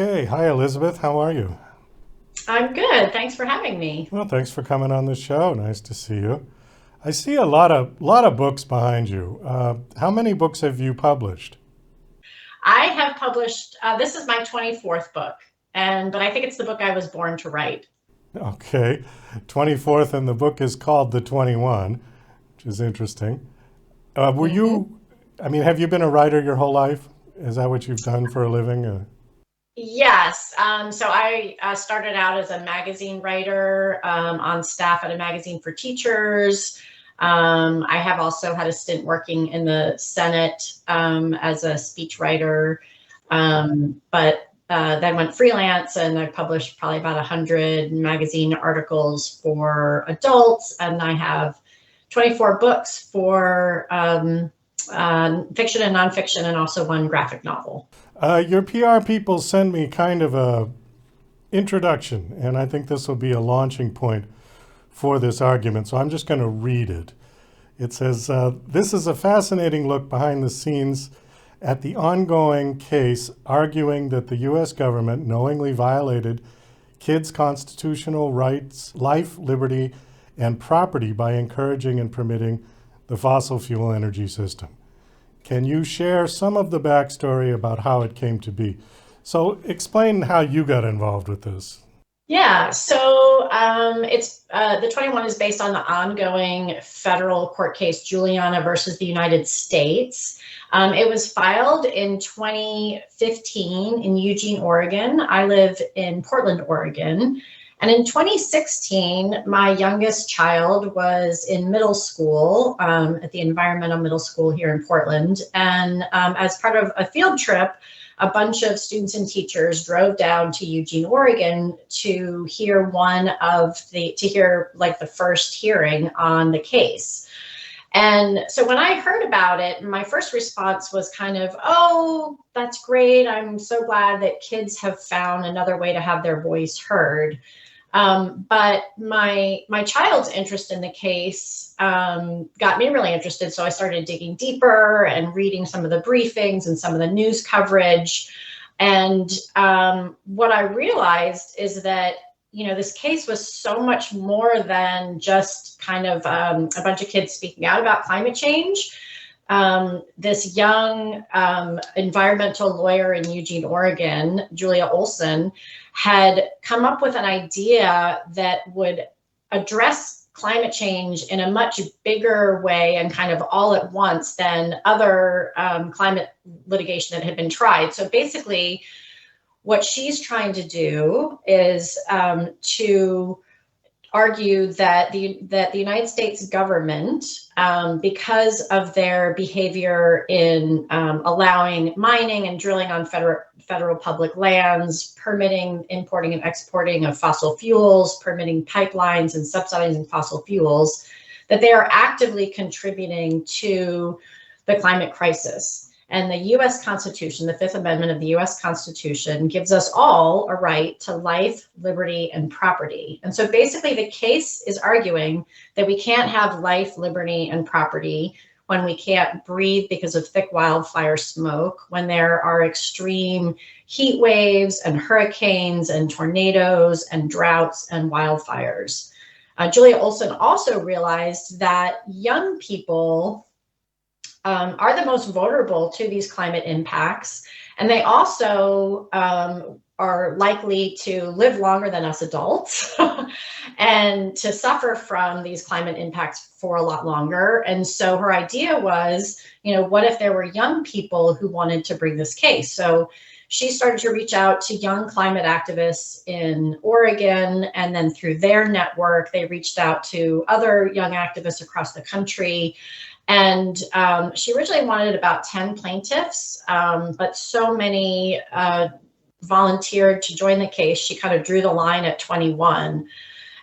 Okay. Hi, Elizabeth. How are you? I'm good. Thanks for having me. Well, thanks for coming on the show. Nice to see you. I see a lot of books behind you. How many books have you published? I have published, this is my 24th book, but I think it's the book I was born to write. Okay. 24th, and the book is called The 21, which is interesting. Were hmm you, I mean, have you been a writer your whole life? Is that what you've done for a living? Yes. So I started out as a magazine writer on staff at a magazine for teachers. I have also had a stint working in the Senate as a speechwriter, but then went freelance and I published probably about 100 magazine articles for adults. And I have 24 books for fiction and nonfiction, and also one graphic novel. Your PR people sent me kind of a introduction, and I think this will be a launching point for this argument. So I'm just going to read it. It says, this is a fascinating look behind the scenes at the ongoing case arguing that the U.S. government knowingly violated kids' constitutional rights, life, liberty, and property by encouraging and permitting the fossil fuel energy system. Can you share some of the backstory about how it came to be? So explain how you got involved with this. Yeah, so it's the 21 is based on the ongoing federal court case Juliana versus the United States. It was filed in 2015 in Eugene, Oregon. I live in Portland, Oregon. And in 2016, my youngest child was in middle school at the environmental middle school here in Portland. And as part of a field trip, a bunch of students and teachers drove down to Eugene, Oregon to hear like the first hearing on the case. And so when I heard about it, my first response was kind of, oh, that's great. I'm so glad that kids have found another way to have their voice heard. But my child's interest in the case got me really interested. So I started digging deeper and reading some of the briefings and some of the news coverage. And what I realized is that, this case was so much more than just kind of a bunch of kids speaking out about climate change. This young environmental lawyer in Eugene, Oregon, Julia Olson, had come up with an idea that would address climate change in a much bigger way and kind of all at once than other climate litigation that had been tried. So basically, what she's trying to do is to argue that the United States government, because of their behavior in allowing mining and drilling on federal public lands, permitting importing and exporting of fossil fuels, permitting pipelines and subsidizing fossil fuels, that they are actively contributing to the climate crisis. And the US Constitution, the Fifth Amendment of the US Constitution, gives us all a right to life, liberty, and property. And so basically, the case is arguing that we can't have life, liberty, and property when we can't breathe because of thick wildfire smoke, when there are extreme heat waves and hurricanes and tornadoes and droughts and wildfires. Julia Olson also realized that young people are the most vulnerable to these climate impacts. And they also are likely to live longer than us adults and to suffer from these climate impacts for a lot longer. And so her idea was, what if there were young people who wanted to bring this case? So she started to reach out to young climate activists in Oregon, and then through their network, they reached out to other young activists across the country. And she originally wanted about 10 plaintiffs, but so many volunteered to join the case, she kind of drew the line at 21.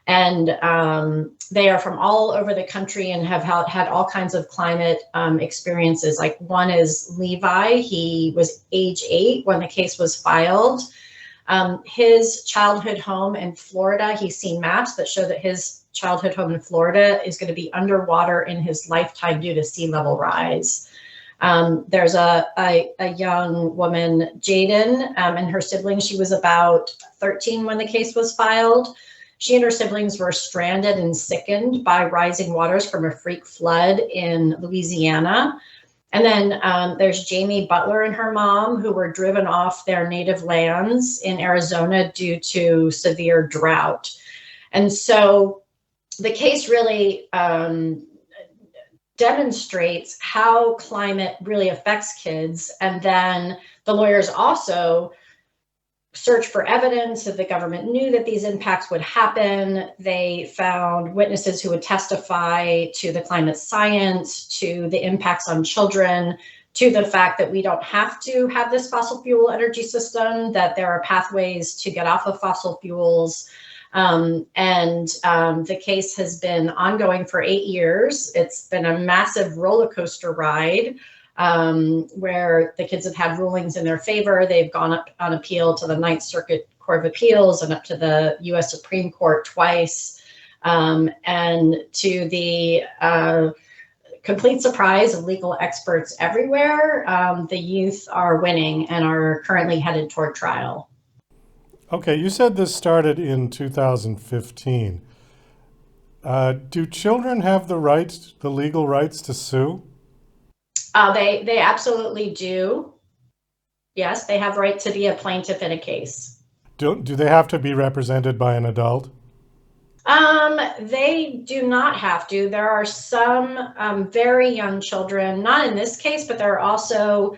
And they are from all over the country and have had all kinds of climate experiences. Like one is Levi. He was age 8 when the case was filed. His childhood home in Florida, he's seen maps that show that his childhood home in Florida is going to be underwater in his lifetime due to sea level rise. There's a young woman, Jaden, and her siblings. She was about 13 when the case was filed. She and her siblings were stranded and sickened by rising waters from a freak flood in Louisiana. And then there's Jamie Butler and her mom, who were driven off their native lands in Arizona due to severe drought. And so the case really demonstrates how climate really affects kids. And then the lawyers also search for evidence that the government knew that these impacts would happen. They found witnesses who would testify to the climate science, to the impacts on children, to the fact that we don't have to have this fossil fuel energy system, that there are pathways to get off of fossil fuels. The case has been ongoing for 8 years. It's been a massive roller coaster ride, where the kids have had rulings in their favor. They've gone up on appeal to the Ninth Circuit Court of Appeals and up to the U.S. Supreme Court twice. And to the complete surprise of legal experts everywhere, the youth are winning and are currently headed toward trial. Okay, you said this started in 2015. Do children have the rights, the legal rights to sue? They absolutely do. Yes, they have right to be a plaintiff in a case. Do they have to be represented by an adult? They do not have to. There are some very young children, not in this case, but there are also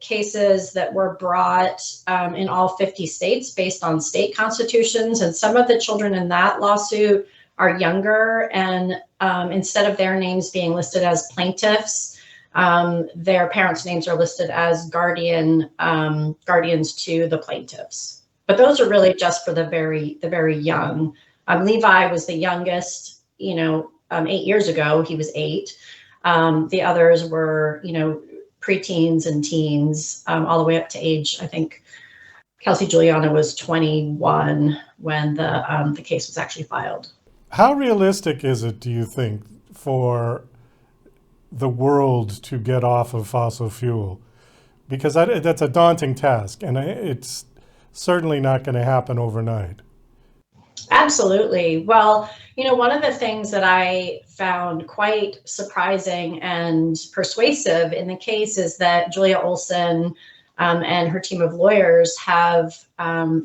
cases that were brought in all 50 states based on state constitutions. And some of the children in that lawsuit are younger, and instead of their names being listed as plaintiffs, their parents' names are listed as guardians to the plaintiffs. But those are really just for the very young. Levi was the youngest, 8 years ago. He was 8. The others were, preteens and teens, all the way up to age, I think Kelsey Juliana was 21 when the case was actually filed. How realistic is it, do you think, for the world to get off of fossil fuel? Because that's a daunting task, and it's certainly not going to happen overnight. Absolutely. Well, one of the things that I found quite surprising and persuasive in the case is that Julia Olson and her team of lawyers have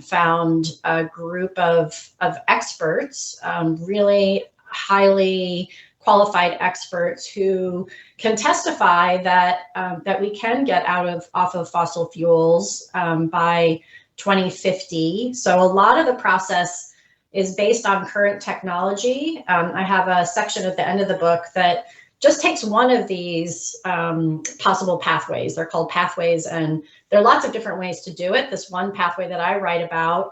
found a group of experts, really highly qualified experts who can testify that we can get off of fossil fuels by 2050. So a lot of the process is based on current technology. I have a section at the end of the book that just takes one of these possible pathways. They're called pathways, and there are lots of different ways to do it. This one pathway that I write about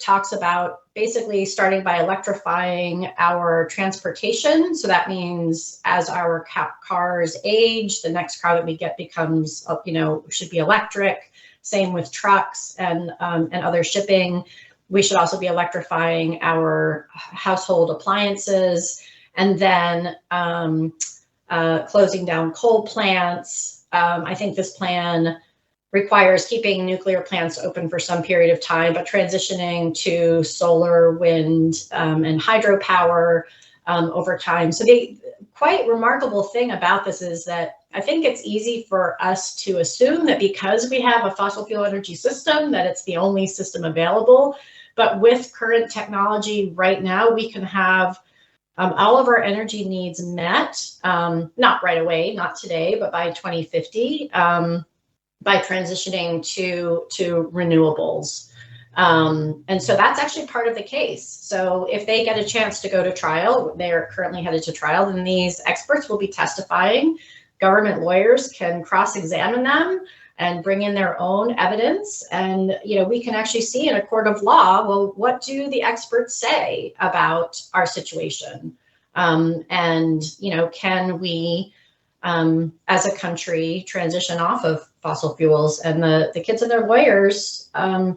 talks about basically starting by electrifying our transportation. So that means as our cars age, the next car that we get becomes, should be electric. Same with trucks and other shipping. We should also be electrifying our household appliances, and then closing down coal plants. I think this plan requires keeping nuclear plants open for some period of time, but transitioning to solar, wind, and hydropower over time. So the quite remarkable thing about this is that I think it's easy for us to assume that because we have a fossil fuel energy system, that it's the only system available. But with current technology right now, we can have all of our energy needs met, not right away, not today, but by 2050, by transitioning to renewables. And so that's actually part of the case. So if they get a chance to go to trial, they're currently headed to trial, then these experts will be testifying. Government lawyers can cross-examine them and bring in their own evidence. And, we can actually see in a court of law, well, what do the experts say about our situation? And, can we, as a country, transition off of fossil fuels? And the kids and their lawyers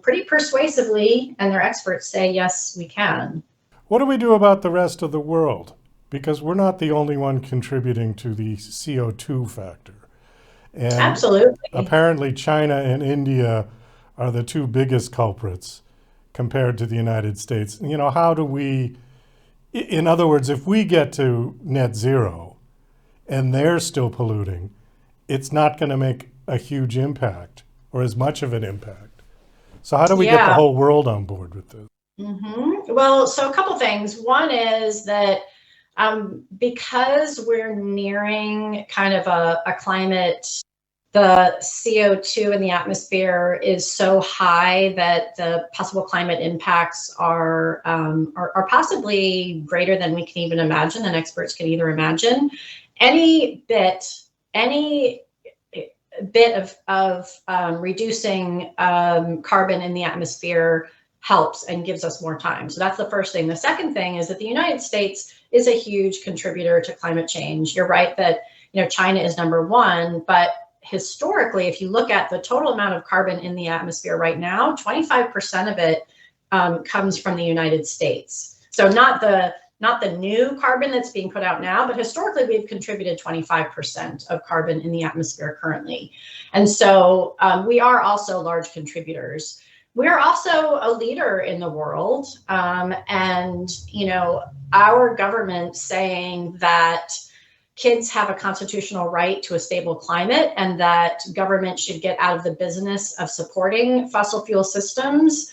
pretty persuasively, and their experts say, yes, we can. What do we do about the rest of the world? Because we're not the only one contributing to the CO2 factor. And Absolutely. apparently, China and India are the two biggest culprits compared to the United States. You know, how do we, in other words, if we get to net zero and they're still polluting, it's not going to make a huge impact or as much of an impact. So, how do we get the Yeah. whole world on board with this? Well, so a couple things. One is that because we're nearing kind of a climate, the CO2 in the atmosphere is so high that the possible climate impacts are possibly greater than we can even imagine, and experts can either imagine. Any any bit of reducing carbon in the atmosphere helps and gives us more time. So that's the first thing. The second thing is that the United States is a huge contributor to climate change. You're right that, you know, China is number one, but historically, if you look at the total amount of carbon in the atmosphere right now, 25% of it comes from the United States. So not the new carbon that's being put out now, but historically we've contributed 25% of carbon in the atmosphere currently. And so we are also large contributors. We're also a leader in the world. And, you know, our government saying that kids have a constitutional right to a stable climate and that government should get out of the business of supporting fossil fuel systems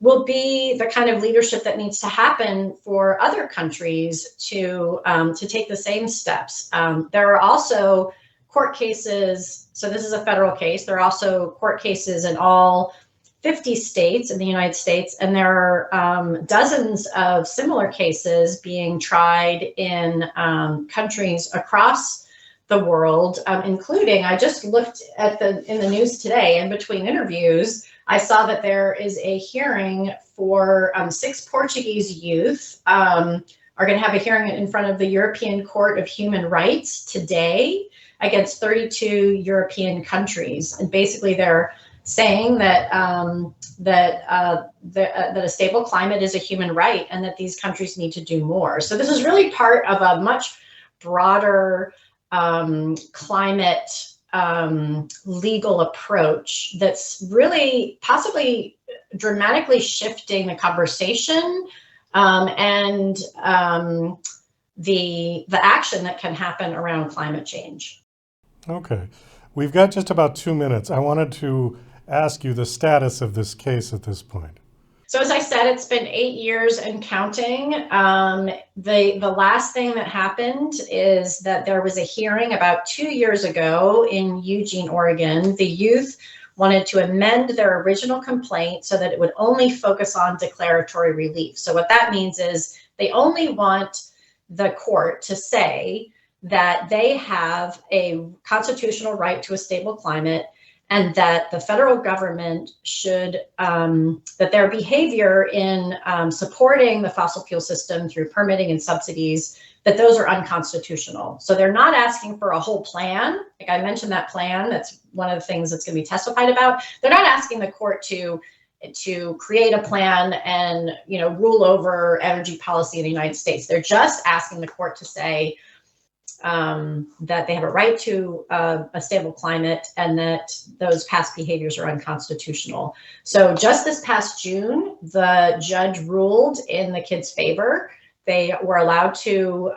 will be the kind of leadership that needs to happen for other countries to take the same steps. There are also court cases. So this is a federal case. There are also court cases in all 50 states in the United States, and there are dozens of similar cases being tried in countries across the world, including, I just looked at in the news today, in between interviews, I saw that there is a hearing for 6 Portuguese youth are going to have a hearing in front of the European Court of Human Rights today against 32 European countries. And basically they're saying that that a stable climate is a human right and that these countries need to do more. So this is really part of a much broader climate legal approach that's really possibly dramatically shifting the conversation and the action that can happen around climate change. Okay. We've got just about 2 minutes. I wanted to ask you the status of this case at this point. So as I said, it's been 8 years and counting. The last thing that happened is that there was a hearing about 2 years ago in Eugene, Oregon. The youth wanted to amend their original complaint so that it would only focus on declaratory relief. So what that means is they only want the court to say that they have a constitutional right to a stable climate and that the federal government should, that their behavior in supporting the fossil fuel system through permitting and subsidies, that those are unconstitutional. So they're not asking for a whole plan. Like I mentioned that plan, that's one of the things that's going to be testified about. They're not asking the court to create a plan and, you know, rule over energy policy in the United States. They're just asking the court to say, that they have a right to a stable climate and that those past behaviors are unconstitutional. So just this past June, the judge ruled in the kids' favor. They were allowed to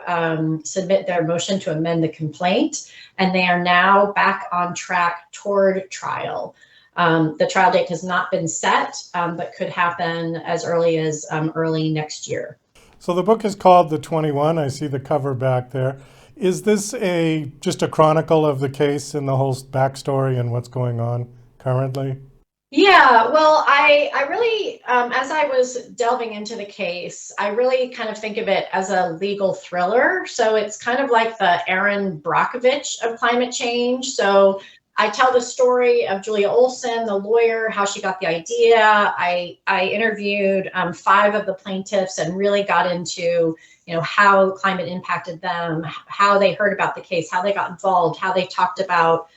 submit their motion to amend the complaint, and they are now back on track toward trial. The trial date has not been set, but could happen as early as early next year. So the book is called The 21. I see the cover back there. Is this just a chronicle of the case and the whole backstory and what's going on currently? Yeah, well, I really, as I was delving into the case, I really kind of think of it as a legal thriller. So it's kind of like the Aaron Brockovich of climate change. So I tell the story of Julia Olson, the lawyer, how she got the idea. I interviewed 5 of the plaintiffs and really got into, you know, how climate impacted them, how they heard about the case, how they got involved, how they talked about,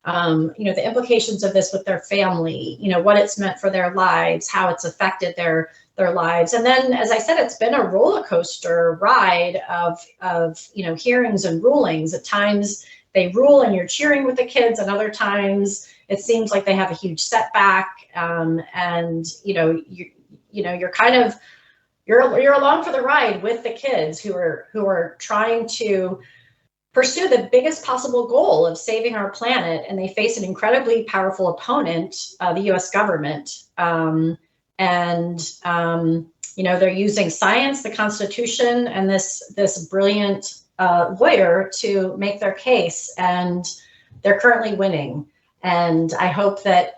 you know, the implications of this with their family, you know, what it's meant for their lives, how it's affected their lives. And then, as I said, it's been a roller coaster ride of, you know, hearings and rulings. At times, they rule and you're cheering with the kids, and other times it seems like they have a huge setback, and you're kind of you're along for the ride with the kids who are trying to pursue the biggest possible goal of saving our planet, and they face an incredibly powerful opponent, the U.S. government, they're using science, the Constitution, and this brilliant lawyer to make their case, and they're currently winning. And I hope that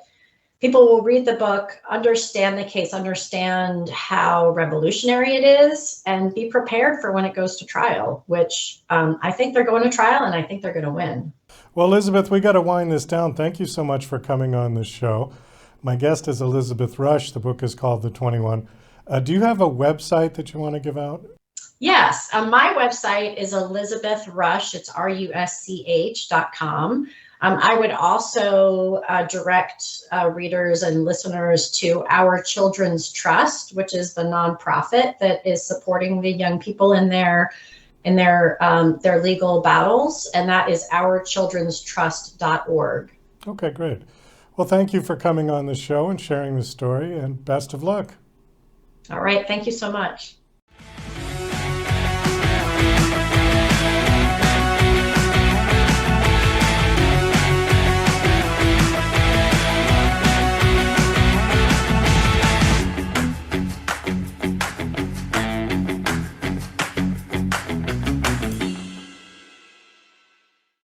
people will read the book, understand the case, understand how revolutionary it is, and be prepared for when it goes to trial, which I think they're going to trial, and I think they're going to win. Well, Elizabeth, we got to wind this down. Thank you so much for coming on this show. My guest is Elizabeth Rusch. The book is called The 21. Do you have a website that you want to give out? Yes, my website is Elizabeth Rusch. It's rusch.com. I would also direct readers and listeners to Our Children's Trust, which is the nonprofit that is supporting the young people in their legal battles, and that is ourchildrenstrust.org. Okay, great. Well, thank you for coming on the show and sharing the story, and best of luck. All right, thank you so much.